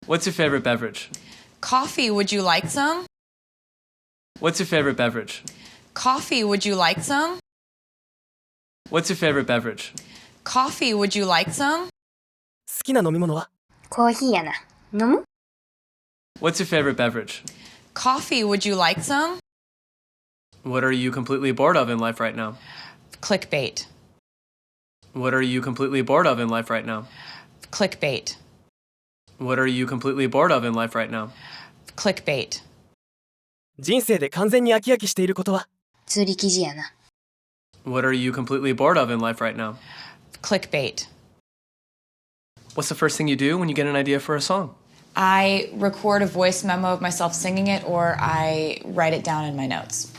What's your favorite beverage? Coffee, would you like some? What's your favorite beverage? Coffee, would you like some? What's your favorite beverage? Coffee, would you like some? 好きな飲み物は？コーヒーやな。飲む？ What's your favorite beverage? Coffee, would you like some? What are you completely bored of in life right now? Clickbait. What are you completely bored of in life right now? Clickbait. What are you completely bored of in life right now? Clickbait. 人生で完全に飽き飽きしていることは？釣り記事やな。What are you completely bored of in life right now? Clickbait. What's the first thing you do when you get an idea for a song? I record a voice memo of myself singing it, or I write it down in my notes.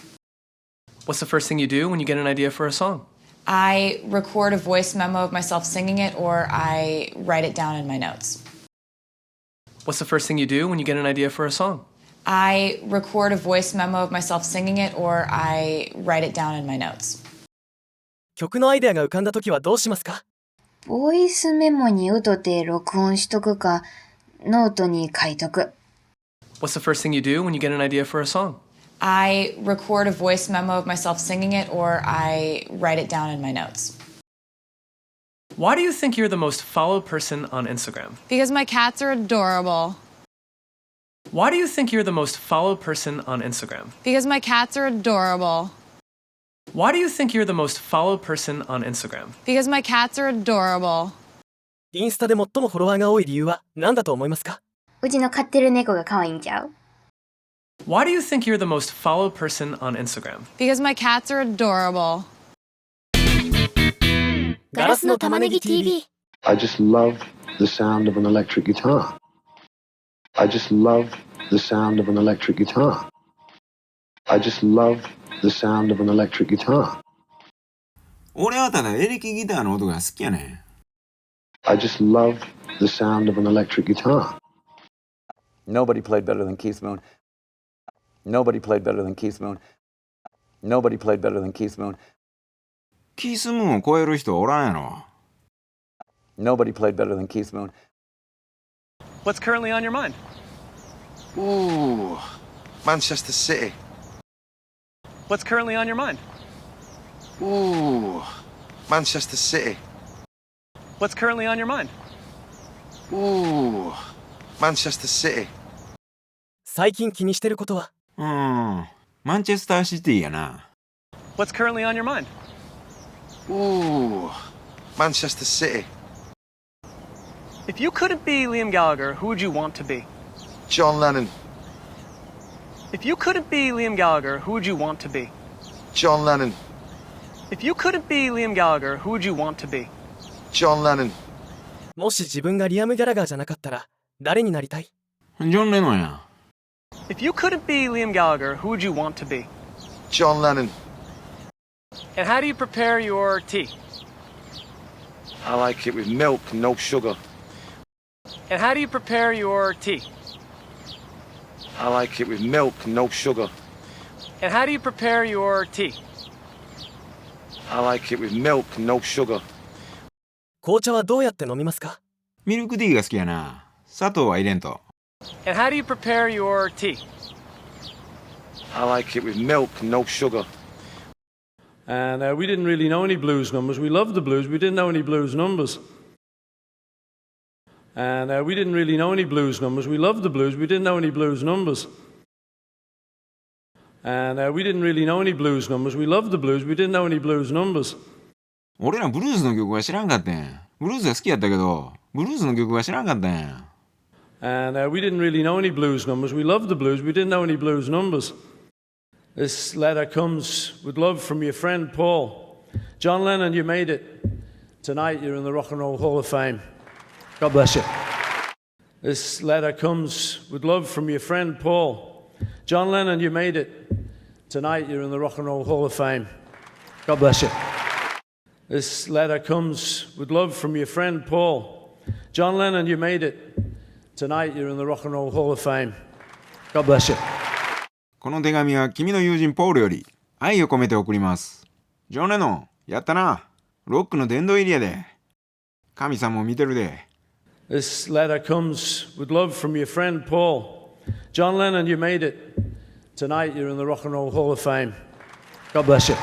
What's the first thing you do when you get an idea for a song? I record a voice memo of myself singing it, or I write it down in my notes. What's the first thing you do when you get an idea for a song? I record a voice memo of myself singing it, or I write it down in my notes. 曲のアイデアが浮かんだときはどうしますか？ボイスメモにうとて録音しとくか、ノートに書いとく。What's the first thing you do when you get an idea for a song? I record a voice memo of myself singing it, or I write it down in my notes. Why do you think you're the most followed person on Instagram? Because my cats are adorable. Why do you think you're the most followed person on Instagram? Because my cats are adorable. Why do you think you're the most followed person on Instagram? Because my cats are adorable. インスタで最もフォロワーが多い理由は何だと思いますか？うちの飼ってる猫が可愛いんちゃう？ Why do you think you're the most followed person on Instagram? Because my cats are adorable. ガラスのタマネギ TV。 I just love the sound of an electric guitar. I just love the sound of an electric guitar. I just love the sound of an electric guitar. 俺はただエレキギターの音が好きやねん。I just love the sound of an electric guitar. Nobody played better than Keith Moon. Nobody played better than Keith Moon. Nobody played better than Keith Moon. キースムーンを超える人おらんやろ。Nobody played better than Keith Moon. What's currently on your mind? Ooh, Manchester City. What's currently on your mind? Ooh, Manchester City. What's currently on your mind? Ooh, Manchester City. 最近気にしてることは？マンチェスターシティやな。What's currently on your mind? Ooh, Manchester City. If you couldn't be Liam Gallagher, who would you want to be? John Lennon. If you couldn't be Liam Gallagher, who would you want to be? John Lennon. If you couldn't be Liam Gallagher, who would you want to be? John Lennon. もし自分がリアム・ギャラガーじゃなかったら誰になりたい？ジョン・レノンや。If you couldn't be Liam Gallagher, who would you want to be? John Lennon. And how do you prepare your tea? I like it with milk and no sugar. And how do you prepare your tea? I like it with milk and no sugar. And how do you prepare your tea? I like it with milk and no sugar. 紅茶はどうやって飲みますか？ミルクティーが好きやな。砂糖は入れんと。And how do you prepare your tea? I like it with milk and no sugar. And we didn't really know any blues numbers. We loved the blues. We didn't know any blues numbers. And we didn't really know any blues numbers. We loved the blues. We didn't know any blues numbers. And we didn't really know any blues numbers. We loved the blues. We didn't know any blues numbers. 俺らブルーズの曲は知らんかったんや。ブルーズは好きやったけど、ブルーズの曲は知らんかったんや。And we didn't really know any blues numbers. We loved the blues. We didn't know any blues numbers. This letter comes with love from your friend Paul. John Lennon, you made it. Tonight you're in the Rock and Roll Hall of Fame. God bless you. This letter comes with love from your friend Paul. John Lennon, you made it. Tonight you're in the Rock and Roll Hall of Fame. God bless you. This letter comes with love from your friend Paul. John Lennon, you made it. Tonight you're in the Rock and Roll Hall of Fame. God bless you. この手紙は君の友人ポールより愛を込めて送ります。ジョン・レノン、やったな。ロックの殿堂入りやで。神さんも見てるで。This letter comes with love from your friend Paul. John Lennon, you made it. Tonight you're in the Rock and Roll Hall of Fame. God bless you.